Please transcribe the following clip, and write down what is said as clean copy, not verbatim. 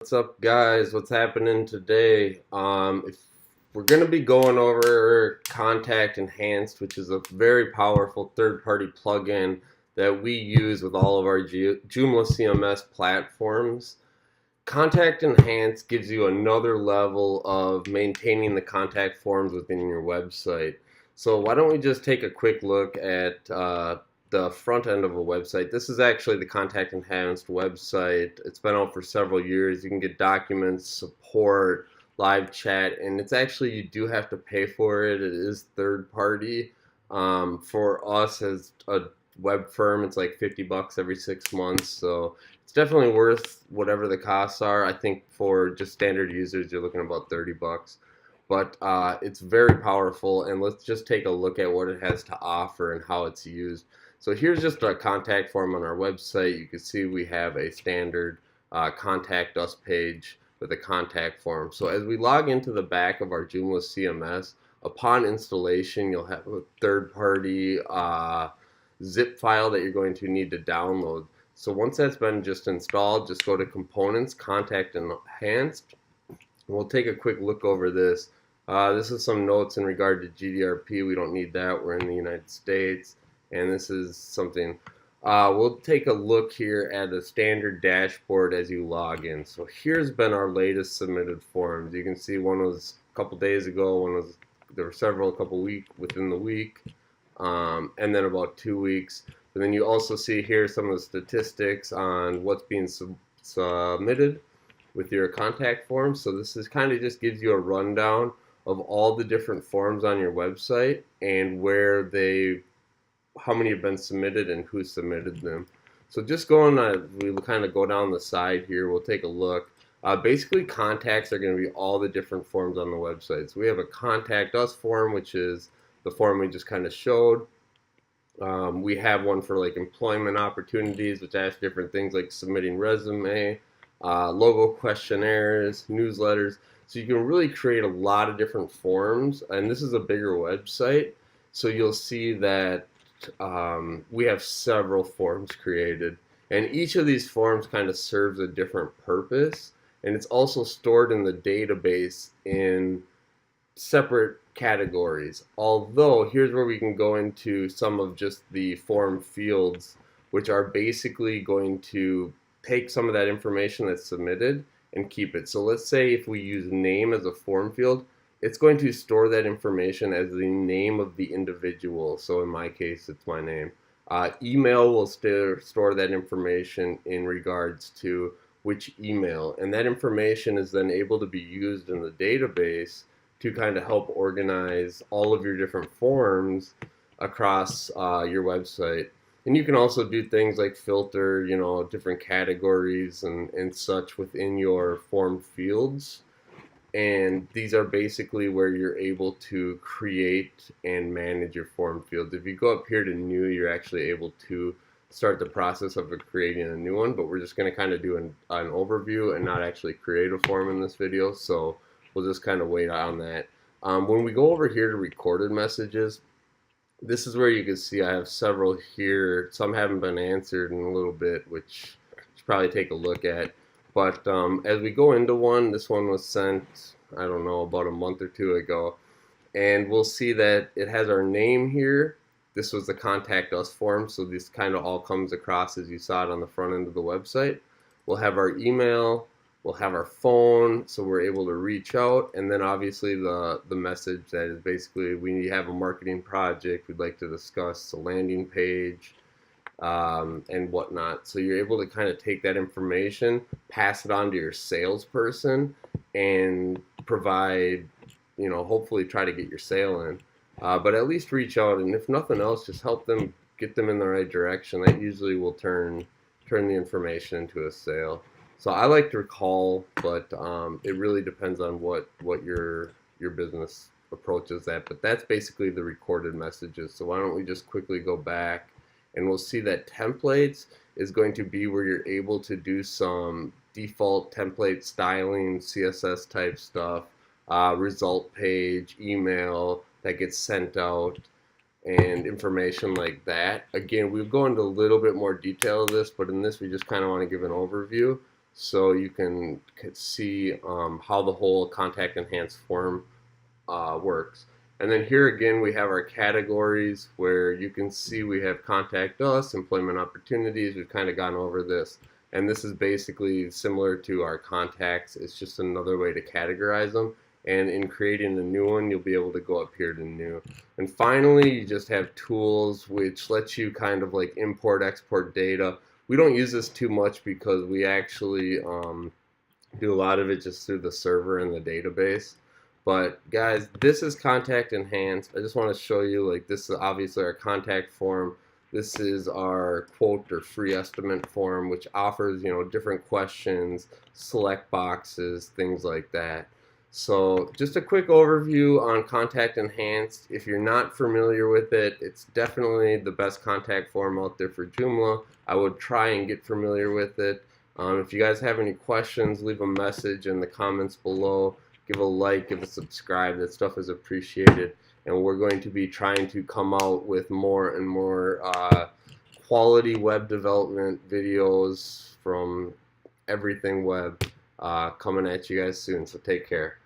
What's up, guys? What's happening today? If we're going to be going over Contact Enhanced, which is a very powerful third-party plugin that we use with all of our Joomla CMS platforms. Contact Enhanced gives you another level of maintaining the contact forms within your website. So why don't we just take a quick look at the front end of a website. This is actually the Contact Enhanced website. It's been out for several years. You can get documents, support, live chat, and it's actually, you do have to pay for it. It is third party. For us as a web firm, it's like 50 bucks every 6 months. So it's definitely worth whatever the costs are. I think for just standard users, you're looking at about 30 bucks. But it's very powerful, and let's just take a look at what it has to offer and how it's used. So here's just a contact form on our website. You can see we have a standard contact us page with a contact form. So as we log into the back of our Joomla CMS, upon installation, you'll have a third-party zip file that you're going to need to download. So once that's been just installed, just go to Components, Contact Enhanced. We'll take a quick look over this. This is some notes in regard to GDRP. We don't need that. We're in the United States. And this is something, we'll take a look here at a standard dashboard as you log in. So here's been our latest submitted forms. You can see one was a couple days ago, there were several a couple within the week, and then about 2 weeks. And then you also see here some of the statistics on what's being submitted with your contact form. So this is kind of just gives you a rundown of all the different forms on your website and how many have been submitted and who submitted them. So just we'll kind of go down the side here. We'll take a look. Basically, contacts are going to be all the different forms on the website. So we have a contact us form, which is the form we just kind of showed. We have one for like employment opportunities, which asks different things like submitting resume, logo questionnaires, newsletters. So you can really create a lot of different forms, and this is a bigger website. So you'll see that we have several forms created, and each of these forms kind of serves a different purpose, and it's also stored in the database in separate categories. Although here's where we can go into some of just the form fields, which are basically going to take some of that information that's submitted and keep it. So let's say if we use name as a form field, it's going to store that information as the name of the individual. So in my case, it's my name. Email will store that information in regards to which email. And that information is then able to be used in the database to kind of help organize all of your different forms across your website. And you can also do things like filter, different categories and such within your form fields. And these are basically where you're able to create and manage your form fields. If you go up here to new, you're actually able to start the process of creating a new one, but we're just going to kind of do an overview and not actually create a form in this video, so we'll just kind of wait on that. When we go over here to recorded messages, this is where you can see I have several here. Some haven't been answered in a little bit, which you should probably take a look at. But as we go into one, this one was sent, I don't know, about a month or two ago. And we'll see that it has our name here. This was the contact us form, so this kind of all comes across as you saw it on the front end of the website. We'll have our email, we'll have our phone, so we're able to reach out. And then obviously the message that is basically we have a marketing project, we'd like to discuss a landing page, and whatnot. So you're able to kind of take that information, pass it on to your salesperson, and provide, hopefully try to get your sale in. But at least reach out, and if nothing else, just help them, get them in the right direction. That usually will turn the information into a sale. So I like to call, but it really depends on what your business approaches that. But that's basically the recorded messages. So why don't we just quickly go back, and we'll see that templates is going to be where you're able to do some default template styling, CSS type stuff, result page, email that gets sent out, and information like that. Again, we'll go into a little bit more detail of this, but in this we just kind of want to give an overview. so you can see how the whole contact enhanced form works. And then here again we have our categories where you can see we have contact us, employment opportunities. We've kind of gone over this. And this is basically similar to our contacts. It's just another way to categorize them. And in creating a new one, you'll be able to go up here to new. And finally, you just have tools, which lets you kind of like import, export data. We don't use this too much because we actually do a lot of it just through the server and the database. But guys, this is contact enhanced. I just want to show you, like, this is obviously our contact form. This is our quote or free estimate form, which offers, different questions, select boxes, things like that. So just a quick overview on contact enhanced. If you're not familiar with it, it's definitely the best contact form out there for Joomla. I would try and get familiar with it. If you guys have any questions, leave a message in the comments below. Give a like, give a subscribe. That stuff is appreciated. And we're going to be trying to come out with more and more quality web development videos from everything web coming at you guys soon. So take care.